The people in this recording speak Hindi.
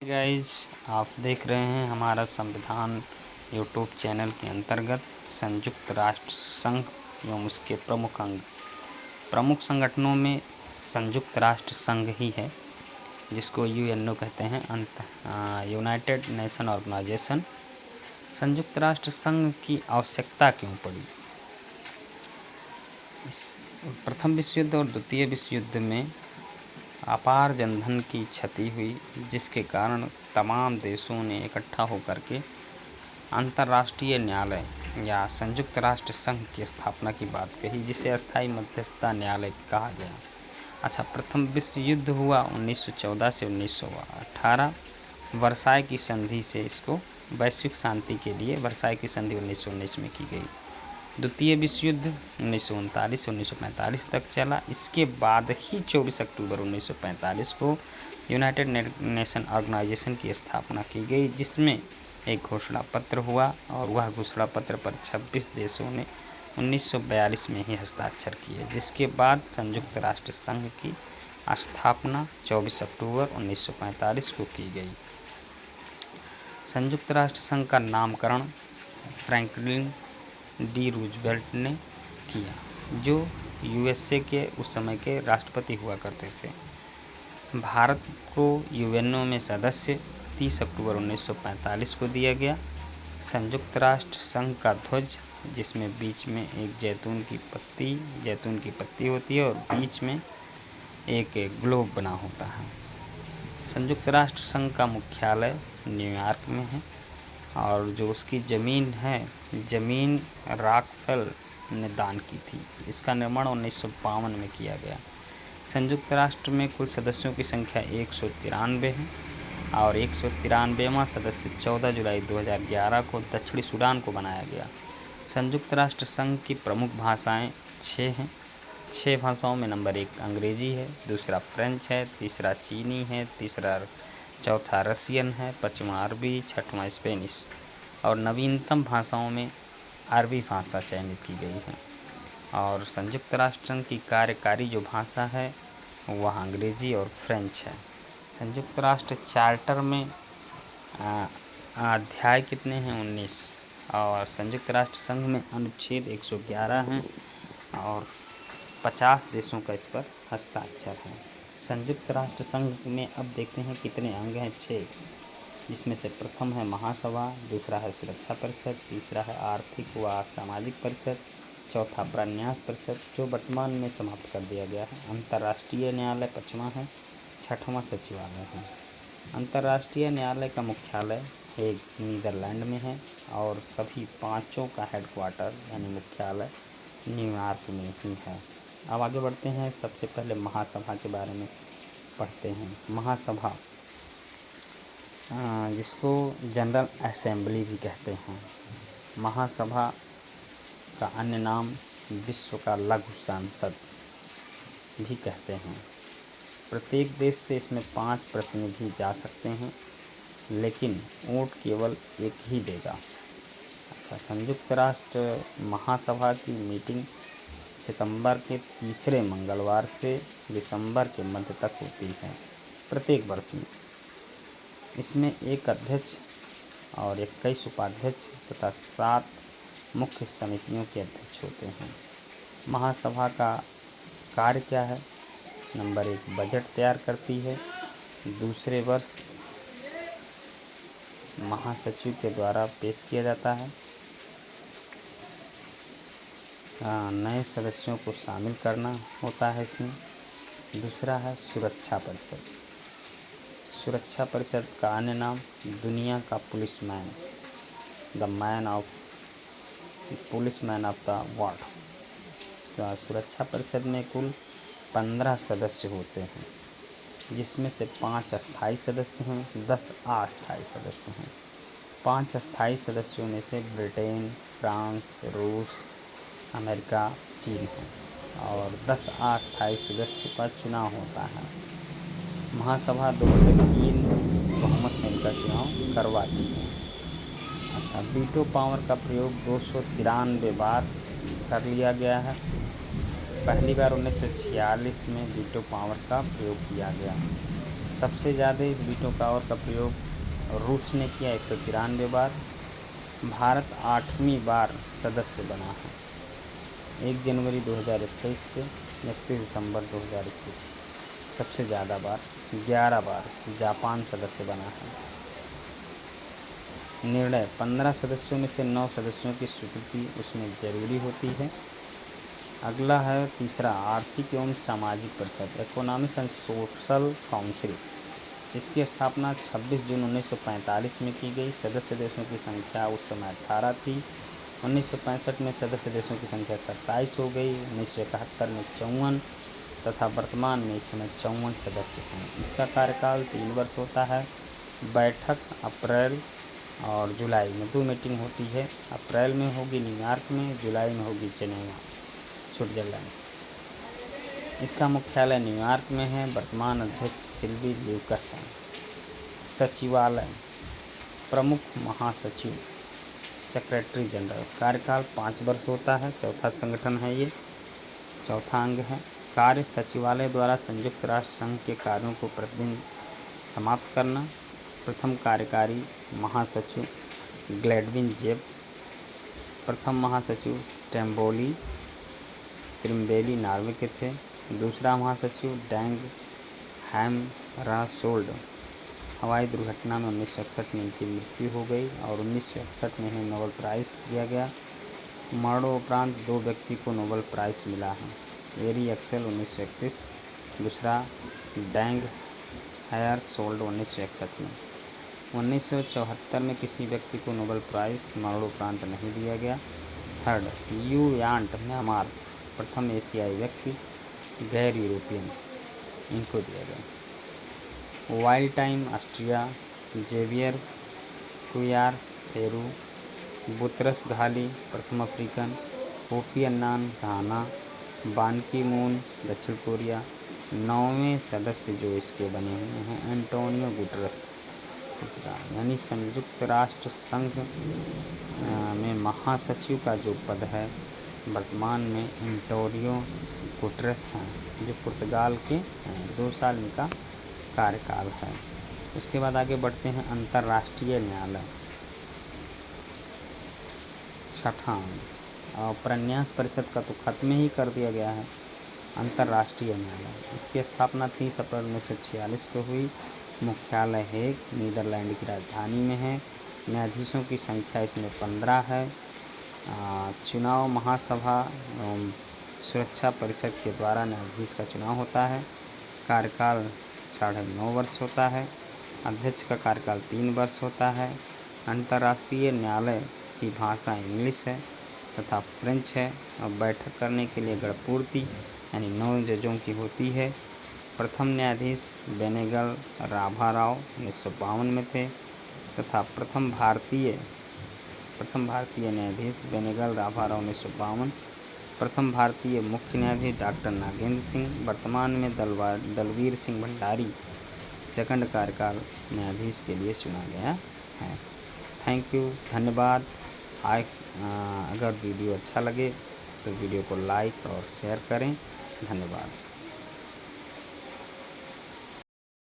गाइज, आप देख रहे हैं हमारा संविधान यूट्यूब चैनल के अंतर्गत संयुक्त राष्ट्र संघ एवं उसके प्रमुख संगठनों में संयुक्त राष्ट्र संघ ही है, जिसको यूएनओ कहते हैं, यूनाइटेड नेशन ऑर्गेनाइजेशन। संयुक्त राष्ट्र संघ की आवश्यकता क्यों पड़ी? प्रथम विश्व युद्ध और द्वितीय विश्व युद्ध में अपार जनधन की क्षति हुई, जिसके कारण तमाम देशों ने इकट्ठा होकर के अंतर्राष्ट्रीय न्यायालय या संयुक्त राष्ट्र संघ की स्थापना की बात कही, जिसे अस्थायी मध्यस्थता न्यायालय कहा गया। अच्छा, प्रथम विश्व युद्ध हुआ 1914 से 1918। वर्साय की संधि से इसको वैश्विक शांति के लिए वर्साय की संधि 1919 में की गई। द्वितीय विश्व युद्ध 1939 से 1945 तक चला। इसके बाद ही 24 अक्टूबर 1945 को यूनाइटेड नेशन ऑर्गेनाइजेशन की स्थापना की गई, जिसमें एक घोषणा पत्र हुआ और वह घोषणा पत्र पर 26 देशों ने 1942 में ही हस्ताक्षर किए, जिसके बाद संयुक्त राष्ट्र संघ की स्थापना 24 अक्टूबर 1945 को की गई। संयुक्त राष्ट्र संघ का नामकरण फ्रैंकलिन डी रूजवेल्ट ने किया, जो यूएसए के उस समय के राष्ट्रपति हुआ करते थे। भारत को यूएनओ में सदस्य 30 अक्टूबर 1945 को दिया गया। संयुक्त राष्ट्र संघ का ध्वज, जिसमें बीच में एक जैतून की पत्ती होती है और बीच में एक ग्लोब बना होता है। संयुक्त राष्ट्र संघ का मुख्यालय न्यूयॉर्क में है और जो उसकी ज़मीन रॉकफेल ने दान की थी। इसका निर्माण 1952 में किया गया। संयुक्त राष्ट्र में कुल सदस्यों की संख्या 193 है और 193वां सदस्य 14 जुलाई 2011 को दक्षिणी सूडान को बनाया गया। संयुक्त राष्ट्र संघ की प्रमुख भाषाएं 6 हैं। 6 भाषाओं में नंबर 1 अंग्रेजी है, दूसरा फ्रेंच है, तीसरा चीनी है, चौथा रसियन है, पाँचवा अरबी, छठवां स्पेनिश और नवीनतम भाषाओं में अरबी भाषा चयनित की गई है। और संयुक्त राष्ट्र संघ की कार्यकारी जो भाषा है वह अंग्रेजी और फ्रेंच है। संयुक्त राष्ट्र चार्टर में अध्याय कितने हैं? 19। और संयुक्त राष्ट्र संघ में अनुच्छेद 111 हैं और 50 देशों का इस पर हस्ताक्षर है। संयुक्त राष्ट्र संघ में अब देखते हैं कितने अंग हैं। 6, जिसमें से प्रथम है महासभा, दूसरा है सुरक्षा परिषद, तीसरा है आर्थिक व सामाजिक परिषद, चौथा प्रन्यास परिषद, जो वर्तमान में समाप्त कर दिया गया है। अंतर्राष्ट्रीय न्यायालय 5वां है, 6वां सचिवालय है। अंतर्राष्ट्रीय न्यायालय का मुख्यालय हेग नीदरलैंड में है और सभी 5 का हेडक्वार्टर यानी मुख्यालय न्यूयॉर्क में ही है। अब आगे बढ़ते हैं। सबसे पहले महासभा के बारे में पढ़ते हैं। महासभा, जिसको जनरल असेंबली भी कहते हैं। महासभा का अन्य नाम विश्व का लघु संसद भी कहते हैं। प्रत्येक देश से इसमें 5 प्रतिनिधि जा सकते हैं, लेकिन वोट केवल एक ही देगा। अच्छा, संयुक्त राष्ट्र महासभा की मीटिंग सितंबर के तीसरे मंगलवार से दिसंबर के मध्य तक होती है प्रत्येक वर्ष में। इसमें एक अध्यक्ष और 21 उपाध्यक्ष तथा 7 मुख्य समितियों के अध्यक्ष होते हैं। महासभा का कार्य क्या है? नंबर 1 बजट तैयार करती है। दूसरे वर्ष महासचिव के द्वारा पेश किया जाता है। नए सदस्यों को शामिल करना होता है इसमें। दूसरा है सुरक्षा परिषद। सुरक्षा परिषद का अन्य नाम दुनिया का policeman, policeman of the world. सुरक्षा परिषद में कुल 15 सदस्य होते हैं, जिसमें से 5 अस्थायी सदस्य हैं, 10 अस्थायी सदस्य हैं। 5 अस्थायी सदस्यों में से ब्रिटेन, फ्रांस, रूस, अमेरिका, चीन है और 10 अस्थायी सदस्यों का चुनाव होता है। महासभा 2 से 3 बहुमत से इनका चुनाव करवाती है। अच्छा, वीटो पावर का प्रयोग 293 बार कर लिया गया है। पहली बार 1946 में वीटो पावर का प्रयोग किया गया। सबसे ज़्यादा इस वीटो पावर का प्रयोग रूस ने किया 193 बार। भारत 8वीं बार सदस्य बना है, 1 जनवरी 2021 से 31 दिसंबर 2021। सबसे ज़्यादा बार 11 बार जापान सदस्य बना है। निर्णय 15 सदस्यों में से 9 सदस्यों की स्वीकृति उसमें जरूरी होती है। अगला है तीसरा, आर्थिक एवं सामाजिक परिषद, इकोनॉमिक्स एंड सोशल काउंसिल। इसकी स्थापना 26 जून 1945 में की गई। सदस्य देशों की संख्या उस समय 18 थी। 1965 में सदस्य देशों की संख्या 27 हो गई। 1971 में 54 तथा वर्तमान में इस समय 54 सदस्य हैं। इसका कार्यकाल 3 वर्ष होता है। बैठक अप्रैल और जुलाई में 2 मीटिंग होती है। अप्रैल में होगी न्यूयॉर्क में, जुलाई में होगी जेनेवा, स्विट्जरलैंड। इसका मुख्यालय न्यूयॉर्क में है। वर्तमान अध्यक्ष सिल्वी ल्यूकस हैं। सचिवालय, प्रमुख महासचिव, सेक्रेटरी जनरल। कार्यकाल 5 वर्ष होता है। चौथा संगठन है ये, चौथा अंग है। कार्य सचिवालय द्वारा संयुक्त राष्ट्र संघ के कार्यों को प्रतिदिन समाप्त करना। प्रथम कार्यकारी महासचिव ग्लैडविन जेब, प्रथम महासचिव त्रिम्बेली नॉर्वे के थे। दूसरा महासचिव डैंग हैमराशोल्ड। हवाई दुर्घटना में 1961 में इनकी मृत्यु हो गई और 1961 में इन्हें नोबेल प्राइज़ दिया गया। मरणोपरांत 2 व्यक्ति को नोबेल प्राइज़ मिला है। एरी एक्सेल 1931, दूसरा डैंग हैमराशोल्ड 1961 में। 1974 में किसी व्यक्ति को नोबेल प्राइज़ मरणोपरांत नहीं दिया गया। थर्ड, यू यांट म्यांमार, प्रथम एशियाई व्यक्ति, गैर यूरोपियन, इनको दिया गया। Waldheim Austria, Javier Cuellar Peru, Boutros Ghali प्रथम अफ्रीकन, कोफी अन्नान घाना, बान की मून दक्षिण कोरिया। 9वें सदस्य जो इसके बने हुए हैं एंटोनियो गुटरस, यानी संयुक्त राष्ट्र संघ में महासचिव का जो पद है वर्तमान में एंटोनियो गुटरस हैं, जो पुर्तगाल के हैं। 2 साल इनका कार्यकाल है। उसके बाद आगे बढ़ते हैं अंतर्राष्ट्रीय न्यायालय, छठा। और प्रन्यास परिषद का तो खत्म ही कर दिया गया है। अंतर्राष्ट्रीय न्यायालय, इसकी स्थापना 30 अप्रैल 1946 को हुई। मुख्यालय हेग, नीदरलैंड की राजधानी में है। न्यायाधीशों की संख्या इसमें 15 है। चुनाव महासभा सुरक्षा परिषद के द्वारा न्यायाधीश का चुनाव होता है। कार्यकाल 9.5 वर्ष होता है। अध्यक्ष का कार्यकाल 3 वर्ष होता है। अंतर्राष्ट्रीय न्यायालय की भाषा इंग्लिश है तथा फ्रेंच है और बैठक करने के लिए गणपूर्ति यानी 9 जजों की होती है। प्रथम न्यायाधीश बेनेगल राभाराव 1952 में थे तथा प्रथम भारतीय न्यायाधीश बेनेगल राभाराव 1952। प्रथम भारतीय मुख्य न्यायाधीश डॉक्टर नागेंद्र सिंह। वर्तमान में दलवीर सिंह भंडारी सेकंड कार्यकाल न्यायाधीश के लिए चुना गया है। थैंक यू, धन्यवाद। अगर वीडियो अच्छा लगे तो वीडियो को लाइक और शेयर करें। धन्यवाद।